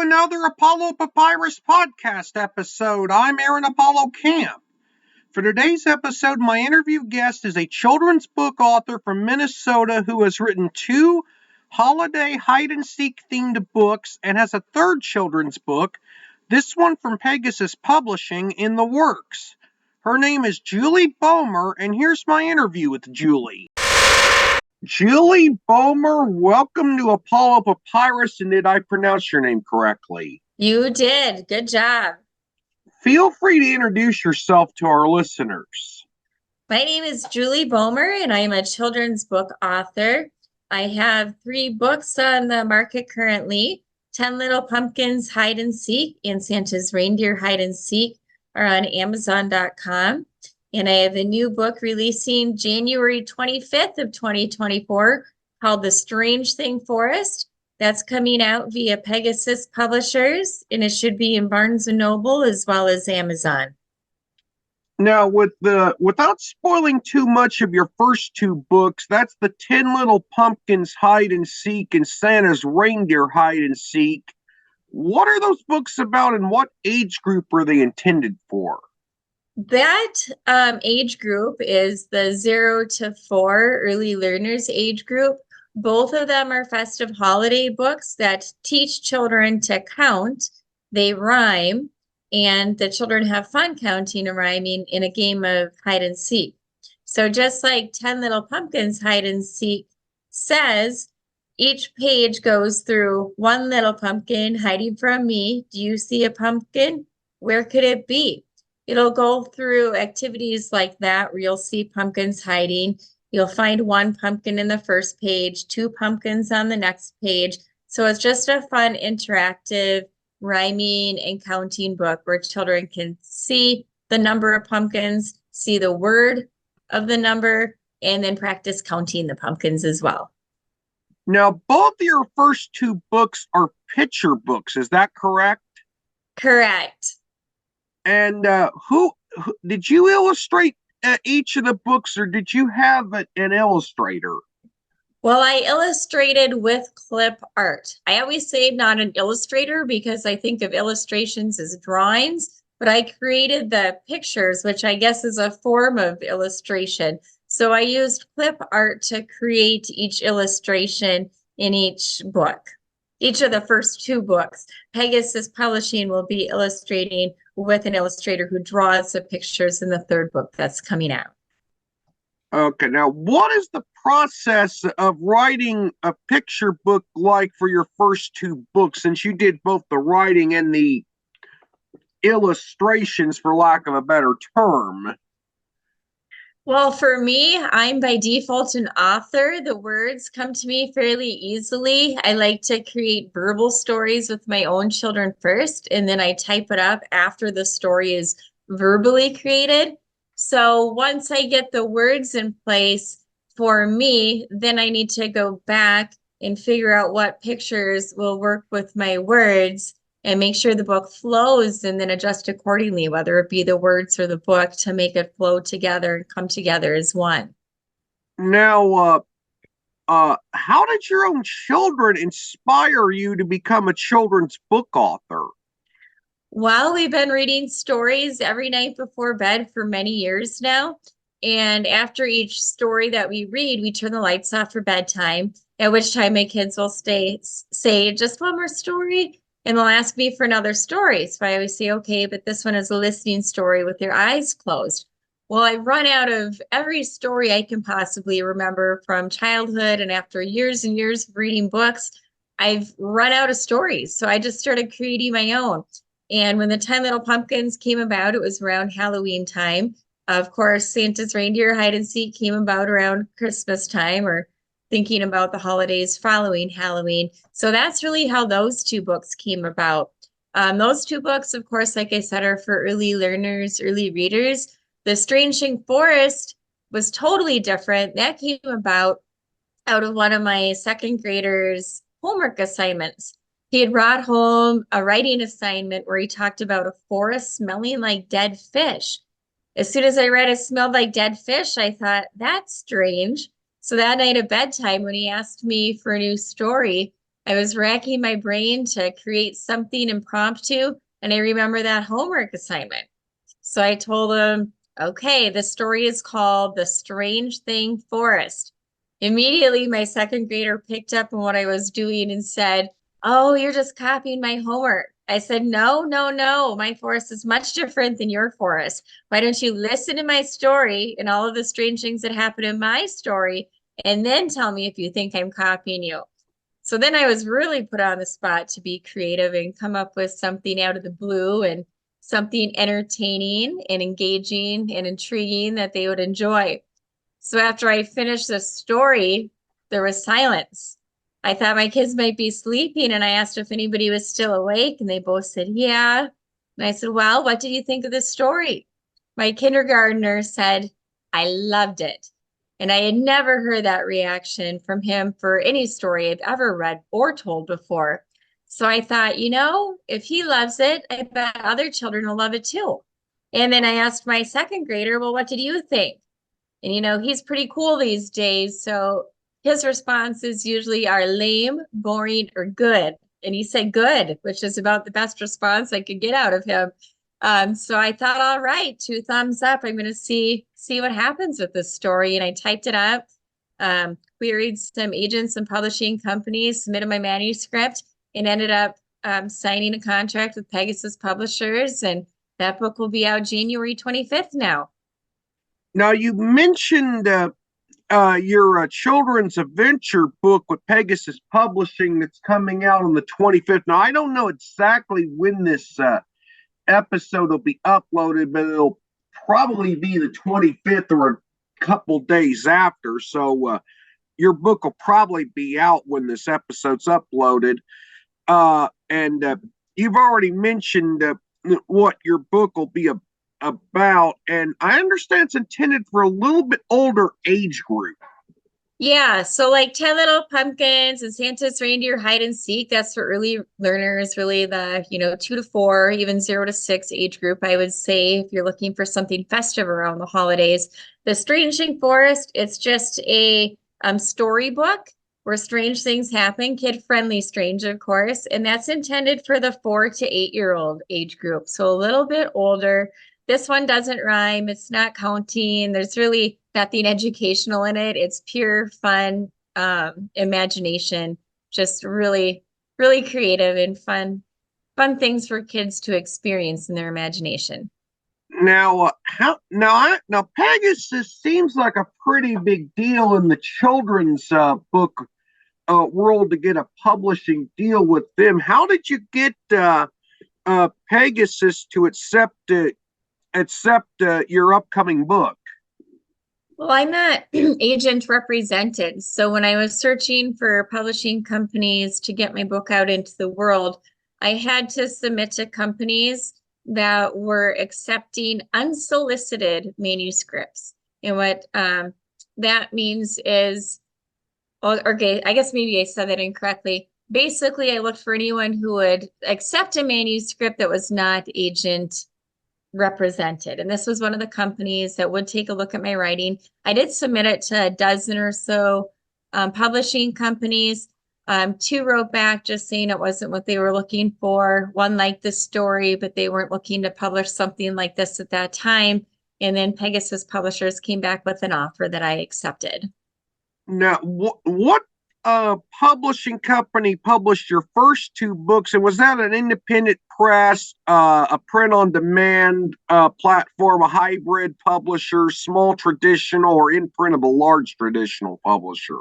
another Apollo Papyrus podcast episode. I'm Aaron Apollo Camp. For today's episode, my interview guest is a children's book author from Minnesota who has written 2 holiday hide-and-seek themed books and has a 3rd children's book, this one from Pegasus Publishing, in the works. Her name is Juli Bohmer, and here's my interview with Juli. Juli Bohmer, welcome to Apollo Papyrus, and did I pronounce your name correctly? You did. Good job. Feel free to introduce yourself to our listeners. My name is Juli Bohmer, and I am a children's book author. I have 3 books on the market currently. 10 Little Pumpkins Hide and Seek and Santa's Reindeer Hide and Seek are on Amazon.com. And I have a new book releasing January 25th of 2024 called The Strange Thing Forest. That's coming out via Pegasus Publishers, and it should be in Barnes & Noble as well as Amazon. Now, without spoiling too much of your first 2 books, that's the 10 Little Pumpkins Hide and Seek and Santa's Reindeer Hide and Seek. What are those books about, and what age group are they intended for? That age group is the 0 to 4 early learners age group. Both of them are festive holiday books that teach children to count. They rhyme, and the children have fun counting and rhyming in a game of hide and seek. So just like 10 Little Pumpkins Hide and Seek says, each page goes through one little pumpkin hiding from me. Do you see a pumpkin? Where could it be? It'll go through activities like that where you'll see pumpkins hiding. You'll find 1 pumpkin in the first page, 2 pumpkins on the next page. So it's just a fun, interactive, rhyming and counting book where children can see the number of pumpkins, see the word of the number, and then practice counting the pumpkins as well. Now, both of your first 2 books are picture books. Is that correct? Correct. And who did you illustrate each of the books, or did you have an illustrator? Well, I illustrated with clip art. I always say not an illustrator because I think of illustrations as drawings, but I created the pictures, which I guess is a form of illustration. So I used clip art to create each illustration in each book. Each of the first 2 books, Pegasus Publishing will be illustrating with an illustrator who draws the pictures in the 3rd book that's coming out. Okay, now what is the process of writing a picture book like for your first 2 books, since you did both the writing and the illustrations, for lack of a better term? Well, for me, I'm by default an author. The words come to me fairly easily. I like to create verbal stories with my own children first, and then I type it up after the story is verbally created. So once I get the words in place for me, then I need to go back and figure out what pictures will work with my words and make sure the book flows, and then adjust accordingly, whether it be the words or the book, to make it flow together and come together as one. Now, how did your own children inspire you to become a children's book author? Well, we've been reading stories every night before bed for many years now. And after each story that we read, we turn the lights off for bedtime, at which time my kids will say, just one more story. And they'll ask me for another story. So I always say, okay, but this one is a listening story with your eyes closed. Well, I run out of every story I can possibly remember from childhood. And after years and years of reading books, I've run out of stories. So I just started creating my own. And when the 10 Little Pumpkins came about, it was around Halloween time. Of course, Santa's Reindeer Hide and Seek came about around Christmas time, or thinking about the holidays following Halloween. So that's really how those 2 books came about. Those 2 books, of course, like I said, are for early learners, early readers. The Strange Thing Forest was totally different. That came about out of one of my 2nd graders' homework assignments. He had brought home a writing assignment where he talked about a forest smelling like dead fish. As soon as I read it smelled like dead fish, I thought, that's strange. So that night at bedtime, when he asked me for a new story, I was racking my brain to create something impromptu, and I remember that homework assignment. So I told him, okay, the story is called The Strange Thing Forest. Immediately, my second grader picked up on what I was doing and said, oh, you're just copying my homework. I said, no, no, no. My forest is much different than your forest. Why don't you listen to my story and all of the strange things that happen in my story, and then tell me if you think I'm copying you? So then I was really put on the spot to be creative and come up with something out of the blue and something entertaining and engaging and intriguing that they would enjoy. So after I finished the story, there was silence. I thought my kids might be sleeping, and I asked if anybody was still awake, and they both said, yeah. And I said, well, what did you think of the story? My kindergartner said, I loved it. And I had never heard that reaction from him for any story I've ever read or told before. So I thought, if he loves it, I bet other children will love it too. And then I asked my second grader, well, what did you think? And he's pretty cool these days. So his responses usually are lame, boring, or good. And he said good, which is about the best response I could get out of him. So I thought, all right, 2 thumbs up. I'm going to see what happens with this story. And I typed it up, queried some agents and publishing companies, submitted my manuscript, and ended up signing a contract with Pegasus Publishers. And that book will be out January 25th now. Now, you mentioned your children's adventure book with Pegasus Publishing that's coming out on the 25th. Now, I don't know exactly when this episode will be uploaded, but it'll probably be the 25th or a couple days after. So your book will probably be out when this episode's uploaded. And you've already mentioned what your book will be about, and I understand it's intended for a little bit older age group. Yeah, so like 10 Little Pumpkins and Santa's Reindeer Hide and Seek, that's for early learners, really the, 2 to 4, even 0 to 6 age group, I would say, if you're looking for something festive around the holidays. The Strange Thing Forest, it's just a storybook where strange things happen, kid-friendly strange, of course, and that's intended for the 4 to 8-year-old age group, so a little bit older. This one doesn't rhyme. It's not counting. There's really nothing educational in it. It's pure fun, imagination, just really, really creative and fun things for kids to experience in their imagination. Now, now Pegasus seems like a pretty big deal in the children's book world to get a publishing deal with them. How did you get Pegasus to accept your upcoming book? Well, I'm not agent represented. So when I was searching for publishing companies to get my book out into the world, I had to submit to companies that were accepting unsolicited manuscripts. And what that means is, okay, I guess maybe I said that incorrectly. Basically, I looked for anyone who would accept a manuscript that was not agent represented. And this was one of the companies that would take a look at my writing. I did submit it to a dozen or so publishing companies. 2 wrote back just saying it wasn't what they were looking for. 1 liked the story, but they weren't looking to publish something like this at that time. And then Pegasus Publishers came back with an offer that I accepted. Now, what publishing company published your first 2 books, and was that an independent press, a print-on-demand platform, a hybrid publisher, small traditional, or in-printable large traditional publisher?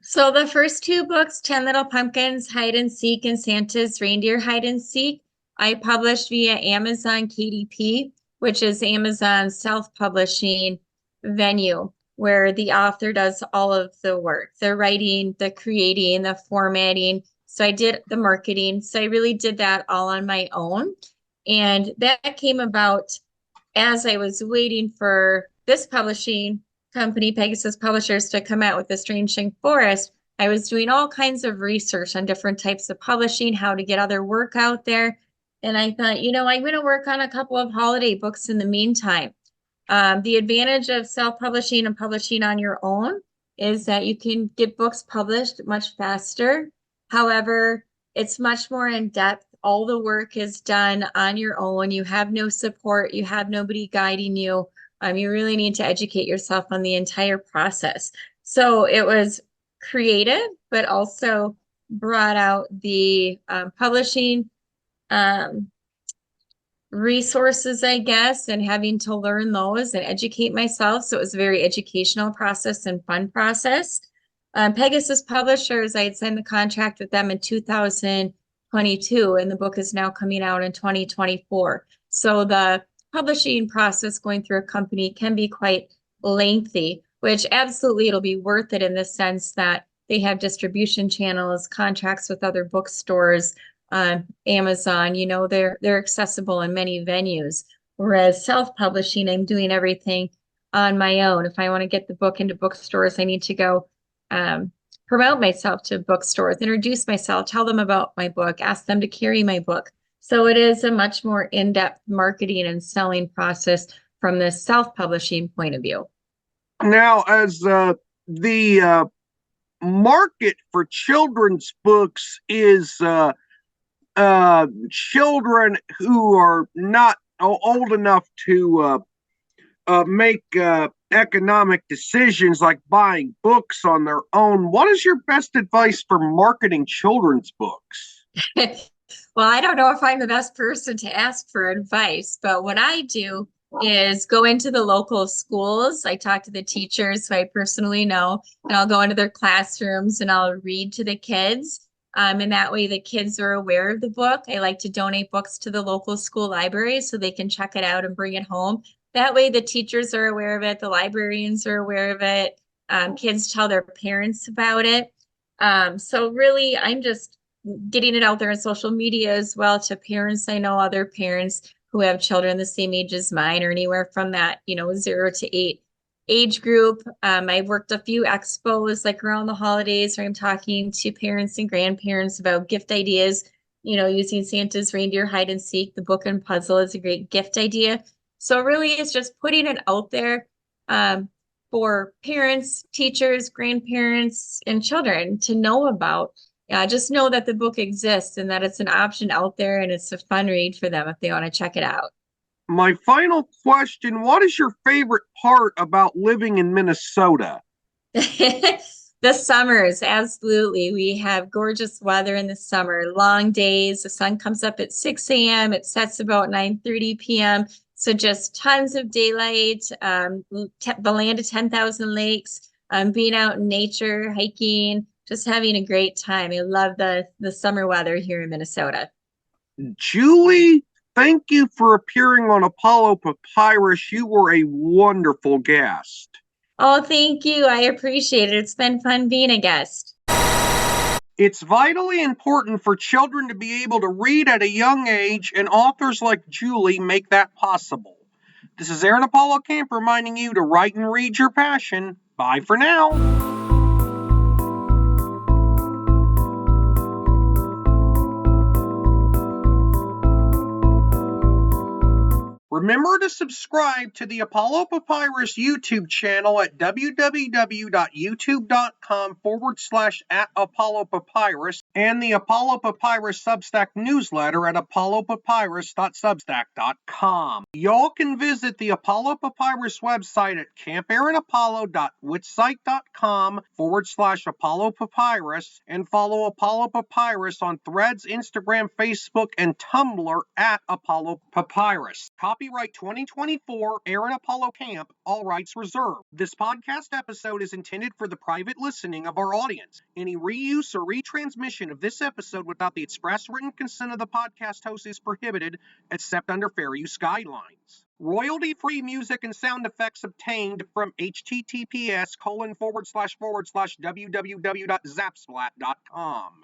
So the first 2 books, 10 Little Pumpkins, Hide and Seek, and Santa's Reindeer Hide and Seek, I published via Amazon KDP, which is Amazon's self-publishing venue, where the author does all of the work, the writing, the creating, the formatting. So I did the marketing. So I really did that all on my own. And that came about as I was waiting for this publishing company, Pegasus Publishers, to come out with The Strange Thing Forest. I was doing all kinds of research on different types of publishing, how to get other work out there. And I thought, I'm going to work on a couple of holiday books in the meantime. The advantage of self-publishing and publishing on your own is that you can get books published much faster. However, it's much more in depth. All the work is done on your own. You have no support. You have nobody guiding you. You really need to educate yourself on the entire process. So it was creative, but also brought out the publishing um, resources, I guess, and having to learn those and educate myself. So it was a very educational process and fun process. Pegasus Publishers, I had signed the contract with them in 2022, and the book is now coming out in 2024. So the publishing process going through a company can be quite lengthy, which absolutely it'll be worth it in the sense that they have distribution channels, contracts with other bookstores, Amazon, they're accessible in many venues. Whereas self-publishing, I'm doing everything on my own. If I want to get the book into bookstores, I need to go promote myself to bookstores, introduce myself, tell them about my book, ask them to carry my book. So it is a much more in-depth marketing and selling process from the self-publishing point of view. Now, as the market for children's books is children who are not old enough to make economic decisions like buying books on their own, what is your best advice for marketing children's books? Well, I don't know if I'm the best person to ask for advice, but what I do is go into the local schools. I talk to the teachers who I personally know, and I'll go into their classrooms and I'll read to the kids. And that way the kids are aware of the book. I like to donate books to the local school library so they can check it out and bring it home. That way the teachers are aware of it, the librarians are aware of it. Kids tell their parents about it. So really, I'm just getting it out there on social media as well to parents. I know other parents who have children the same age as mine or anywhere from that, 0 to 8 age group. I've worked a few expos like around the holidays where I'm talking to parents and grandparents about gift ideas, using Santa's Reindeer Hide and Seek, the book and puzzle is a great gift idea. So really it's just putting it out there for parents, teachers, grandparents, and children to know about. Just know that the book exists and that it's an option out there and it's a fun read for them if they want to check it out. My final question, what is your favorite part about living in Minnesota? The summers, absolutely. We have gorgeous weather in the summer, long days. The sun comes up at 6 a.m. It sets about 9:30 p.m. So just tons of daylight, the land of 10,000 lakes, being out in nature, hiking, just having a great time. I love the summer weather here in Minnesota. Julie, thank you for appearing on Apollo Papyrus. You were a wonderful guest. Oh, thank you. I appreciate it. It's been fun being a guest. It's vitally important for children to be able to read at a young age, and authors like Julie make that possible. This is Aaron Apollo Camp reminding you to write and read your passion. Bye for now. Remember to subscribe to the Apollo Papyrus YouTube channel at www.youtube.com/@Apollo Papyrus and the Apollo Papyrus Substack newsletter at apollopapyrus.substack.com. Y'all can visit the Apollo Papyrus website at campaaronapollo.wixsite.com/Apollo Papyrus and follow Apollo Papyrus on Threads, Instagram, Facebook, and Tumblr at Apollo Papyrus. Copyright 2024, Aaron Apollo Camp, all rights reserved. This podcast episode is intended for the private listening of our audience. Any reuse or retransmission of this episode without the express written consent of the podcast host is prohibited, except under fair use guidelines. Royalty-free music and sound effects obtained from https://www.zapsplat.com.